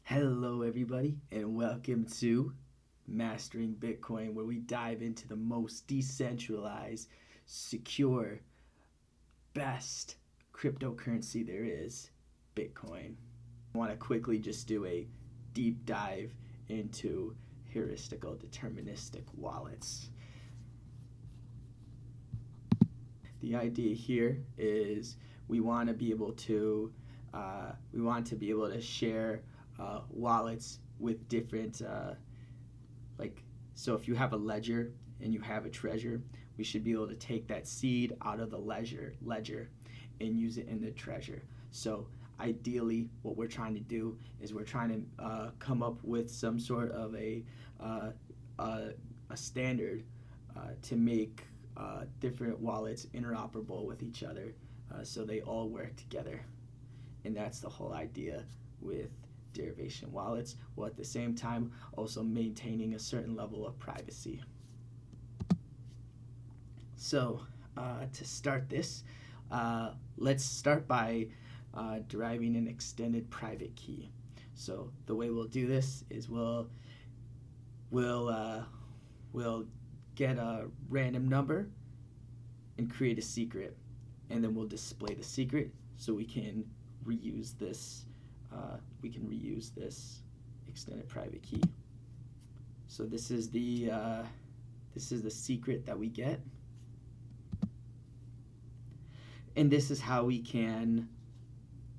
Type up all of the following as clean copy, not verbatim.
Hello, everybody, and welcome to Mastering Bitcoin, where we dive into the most decentralized, secure, best cryptocurrency there is, Bitcoin. I want to quickly just do a deep dive into heuristical deterministic wallets. The idea here is we want to be able to share wallets with different so if you have a ledger and you have a treasure, we should be able to take that seed out of the ledger and use it in the treasure. So ideally what we're trying to do is we're trying to come up with some sort of a standard to make different wallets interoperable with each other, so they all work together. And that's the whole idea with derivation wallets, while at the same time also maintaining a certain level of privacy. So to start this, let's start by deriving an extended private key. So the way we'll do this is we'll get a random number and create a secret, and then we'll display the secret so we can reuse this extended private key. So this is the secret that we get, and this is how we can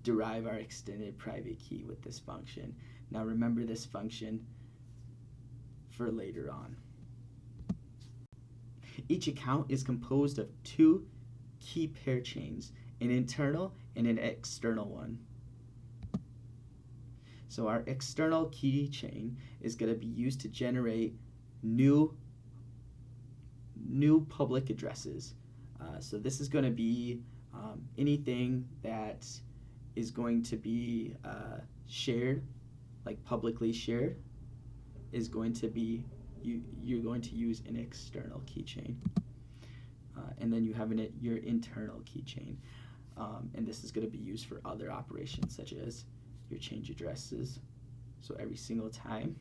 derive our extended private key with this function. Now remember this function for later on. Each account is composed of two key pair chains, an internal and an external one. So our external key chain is going to be used to generate new public addresses. So this is going to be anything that is going to be shared, like publicly shared, is going to be you're going to use an external keychain, and then you have your internal keychain, and this is going to be used for other operations such as your change addresses. So every single time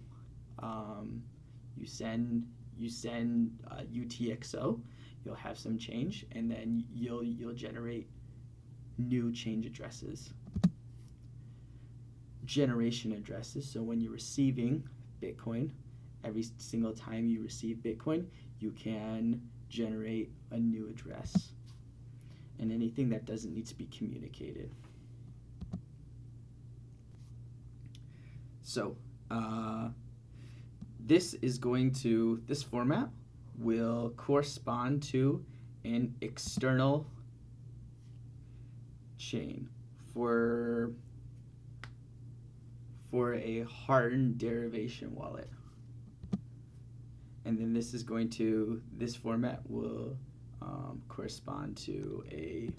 you send UTXO, you'll have some change, and then you'll generate new change addresses. Generation addresses. So when you're receiving Bitcoin, every single time you receive Bitcoin, you can generate a new address, and anything that doesn't need to be communicated. So this format will correspond to an external chain for a hardened derivation wallet. And then this format will correspond to a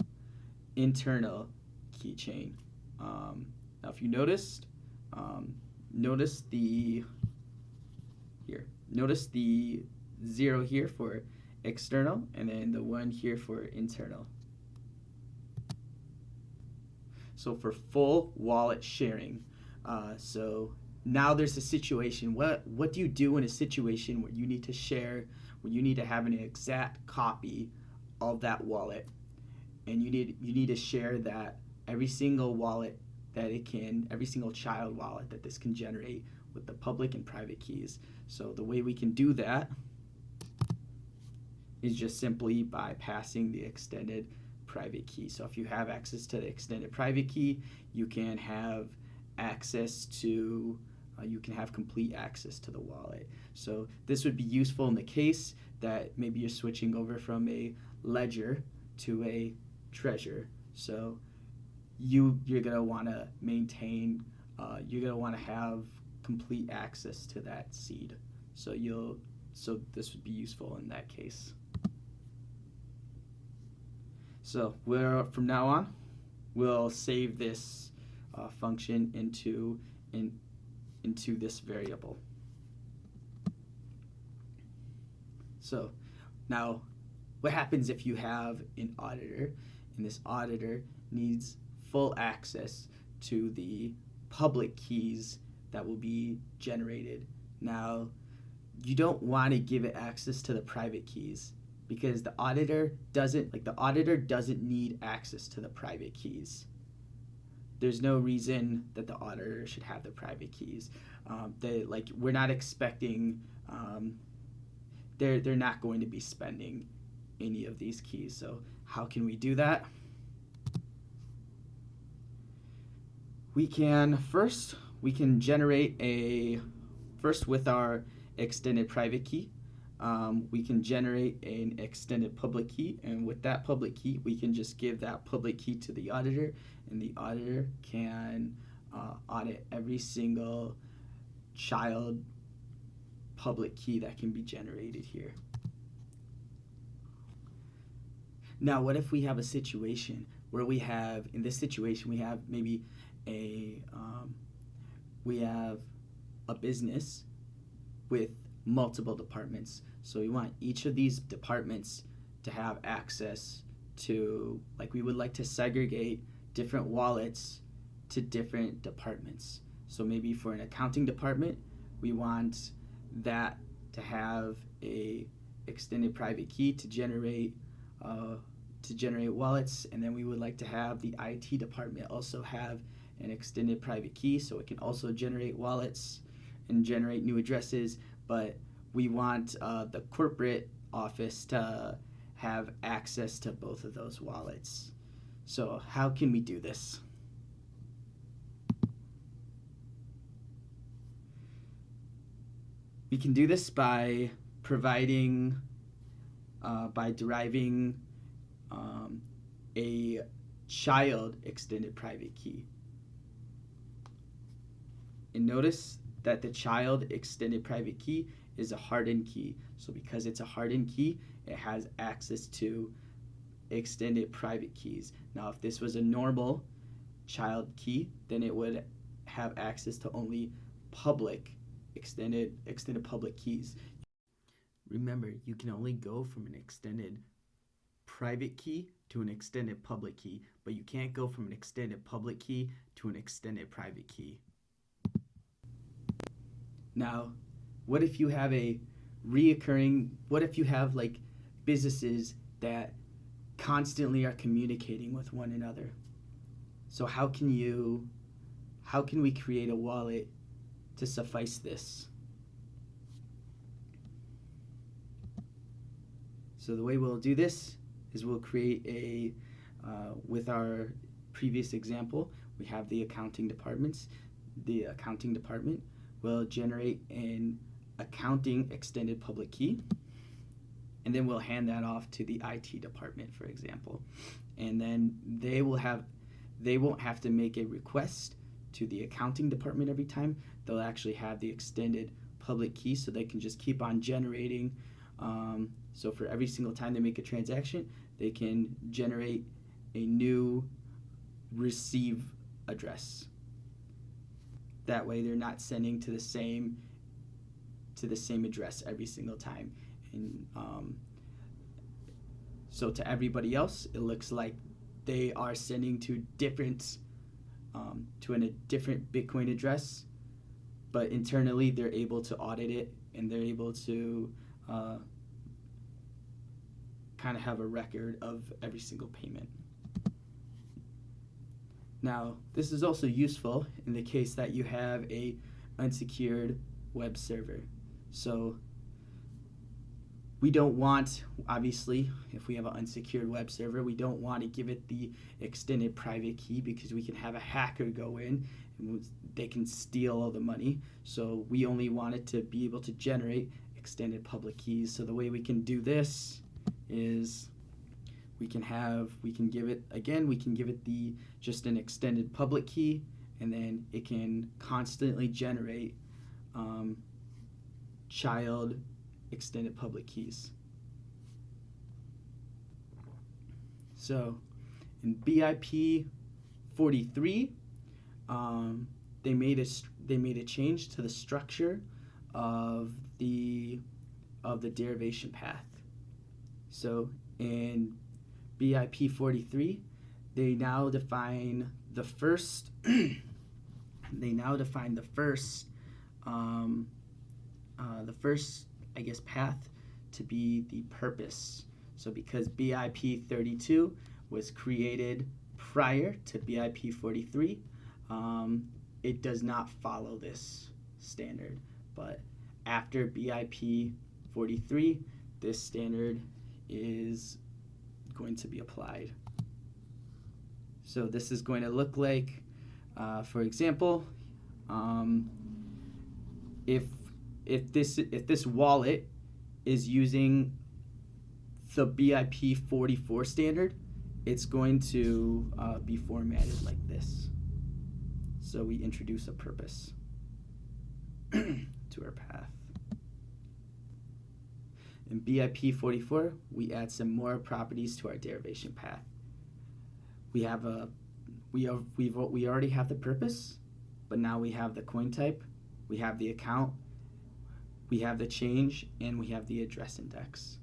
internal keychain. Now if you notice the 0 here for external, and then the 1 here for internal. So for full wallet sharing, so now there's a situation. What do you do in a situation where you need to share, where you need to have an exact copy of that wallet, and you need to share that every single wallet every single child wallet that this can generate with the public and private keys. So the way we can do that is just simply by passing the extended private key. So if you have access to the extended private key, you can have complete access to the wallet. So this would be useful in the case that maybe you're switching over from a ledger to a treasure. So you're gonna want to maintain, you're gonna want to have complete access to that seed. So this would be useful in that case. So from now on, we'll save this function into this variable. So now, what happens if you have an auditor, and this auditor needs full access to the public keys that will be generated. Now, you don't want to give it access to the private keys because the auditor doesn't need access to the private keys. There's no reason that the auditor should have the private keys. We're not expecting, they're not going to be spending any of these keys. So how can we do that? We can generate first with our extended private key. We can generate an extended public key, and with that public key, we can just give that public key to the auditor, and the auditor can audit every single child public key that can be generated here. Now, what if we have a situation where in this situation, we have maybe we have a business with multiple departments. So we want each of these departments to have access to, we would like to segregate different wallets to different departments. So maybe for an accounting department, we want that to have a extended private key to generate wallets, and then we would like to have the IT department also have an extended private key so it can also generate wallets and generate new addresses, but we want the corporate office to have access to both of those wallets. So how can we do this? We can do this by deriving a child extended private key. And notice that the child extended private key is a hardened key. So because it's a hardened key, it has access to extended private keys. Now, if this was a normal child key, then it would have access to only public extended public keys. Remember, you can only go from an extended private key to an extended public key, but you can't go from an extended public key to an extended private key. Now, what if you have businesses that constantly are communicating with one another? So how can we create a wallet to suffice this? So the way we'll do this is we'll create with our previous example, we have the accounting departments. The accounting department will generate an accounting extended public key, and then we'll hand that off to the IT department, for example. And then they won't have to make a request to the accounting department every time. They'll actually have the extended public key, so they can just keep on generating. So for every single time they make a transaction, they can generate a new receive address. That way they're not sending to the same address every single time. And so to everybody else, it looks like they are sending to a different Bitcoin address, but internally they're able to audit it, and they're able to kind of have a record of every single payment. Now, this is also useful in the case that you have a unsecured web server. So we don't want, obviously, if we have an unsecured web server, we don't want to give it the extended private key because we can have a hacker go in and they can steal all the money. So we only want it to be able to generate extended public keys. So the way we can do this is we can give it just an extended public key, and then it can constantly generate child extended public keys. So in BIP 43, they made a change to the structure of the derivation path. So in BIP 43, they now define the first they now define the first, I guess, path to be the purpose. So because BIP 32 was created prior to BIP 43, it does not follow this standard. But after BIP 43, this standard is going to be applied. So this is going to look like, for example, if this wallet is using the BIP 44 standard, it's going to be formatted like this. So we introduce a purpose to our path. In BIP 44, we add some more properties to our derivation path. We already have the purpose, but now we have the coin type, we have the account, we have the change, and we have the address index.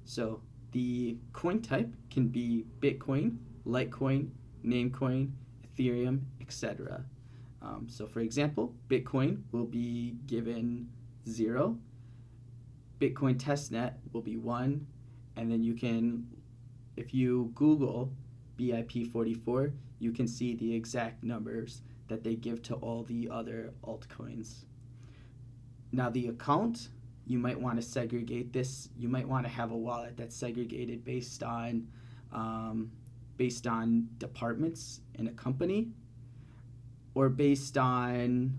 So the coin type can be Bitcoin, Litecoin, Namecoin, Ethereum, etc. So for example, Bitcoin will be given 0, Bitcoin testnet will be 1, and then you can, if you Google BIP 44, you can see the exact numbers that they give to all the other altcoins. Now the account, you might want to segregate this. You might want to have a wallet that's segregated based on departments in a company, or based on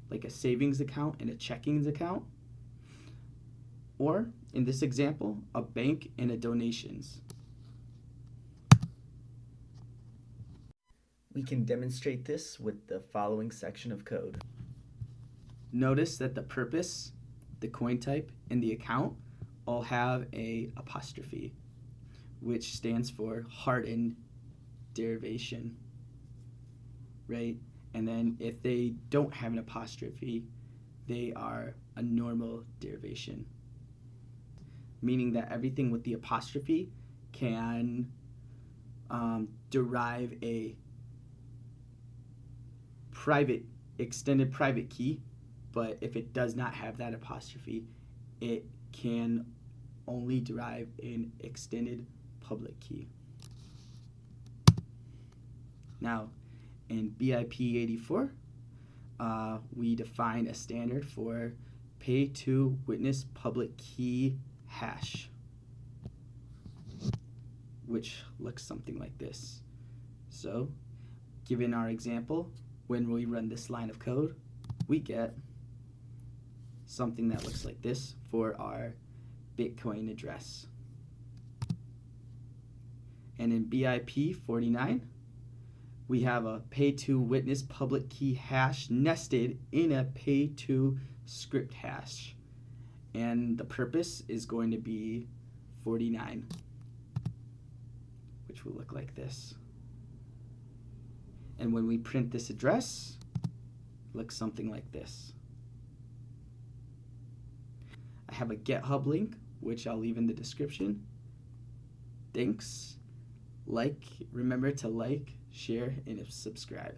like a savings account and a checkings account, or in this example, a bank and a donations. We can demonstrate this with the following section of code. Notice that the purpose, the coin type, and the account all have a apostrophe, which stands for hardened derivation, right? And then if they don't have an apostrophe, they are a normal derivation, meaning that everything with the apostrophe can derive a extended private key, but if it does not have that apostrophe, it can only derive an extended public key. Now, in BIP 84, we define a standard for pay to witness public key hash, which looks something like this. So, given our example, when we run this line of code, we get something that looks like this for our Bitcoin address. And in BIP 49, we have a pay to witness public key hash nested in a pay to script hash. And the purpose is going to be 49, which will look like this. And when we print this address, it looks something like this. I have a GitHub link, which I'll leave in the description. Thanks. Remember to like, share, and subscribe.